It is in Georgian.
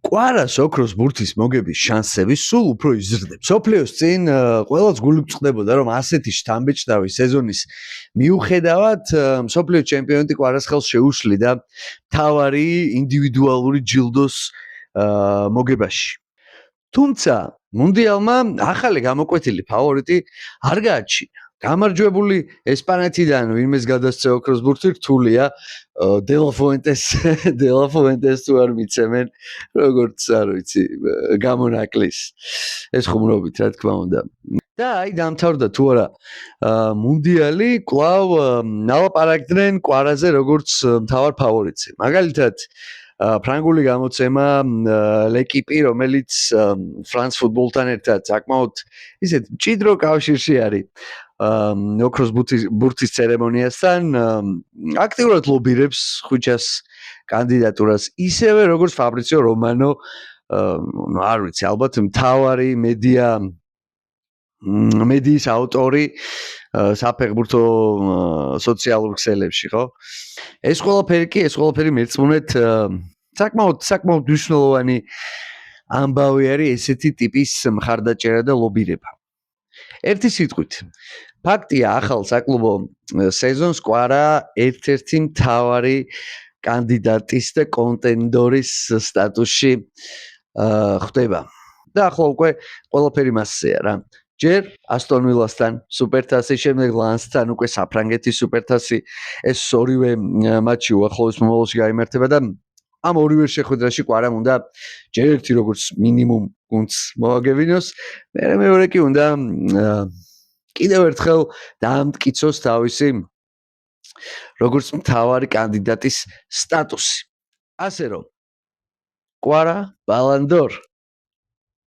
კვარას ოქროს ბურთის მოგების შანსები სულ უფრო იზრდება. სოფლიოს წინ ყველაც გული გწყდებოდა, რომ ასეთი შთამბეჭდავი სეზონის მიუხედავად სოფლიოს ჩემპიონატი კვარას ხელს შეუშლიდა მთავარი ინდივიდუალური ჯილდოს მოგებაში. თუმცა მუნდიალმა ახალი გამოკვეთილი ფავორიტი არ გააჩინა. გამარჯვებული ესპანეთიდან ვინმეს გადასცა ოქროს ბურთი რთულია დელაფუენტეს თუ არ მიცემენ როგორც არ ვიცი გამონაკლის ეს ხუმრობით რა თქმა უნდა და აი დამთავრდა თუ არა მუნდიალი კვლავ ნალაპარაკდნენ კვარაზე როგორც მთავარ ფავორიტზე მაგალითად ფრანგული გამოცემა ლეკიპი რომელიც ფრანს ფუტბოლთან ერთად საკმაოდ ისეთ მჭიდრო კავშირში არის ოქროს ბურთის ცერემონიასთან აქტიურად ლობირებს ხუჩას კანდიდატურას ისევე როგორც ფაბრიციო რომანო არ ვიცი ალბათ მთავარი მედიის ავტორი საფეხბურთო სოციალურ ქსელებში ხო ეს ყველაფერი მერწმუნეთ საკმაოდ მნიშვნელოვანი ამბავი არის ესეთი ტიპის მხარდაჭერა და ლობირება ერთი სიტყვით ფაქტია ახალ საკლუბო სეზონს კვარა ერთ-ერთი მთავარი კანდიდატის და კონტენდორის სტატუსში ხდება და ახლა უკვე ყველაფერი მასზეა რა ჯერ ასტონ ვილასთან სუპერთასი შემდეგ ლანსთან უკვე საფრანგეთის სუპერთასი ეს ორივე მატჩი უახლოეს მომავალში გაიმართება და ამ ორივე შეხვედრაში კვარამ უნდა ჯერ ერთი როგორც მინიმუმ გუნდს მოაგებინოს მეორე კი უნდა კიდევ ერთხელ დაამტკიცოს თავისი როგორც მთავარი კანდიდატის სტატუსი ასე რომ კვარა ბალანდორ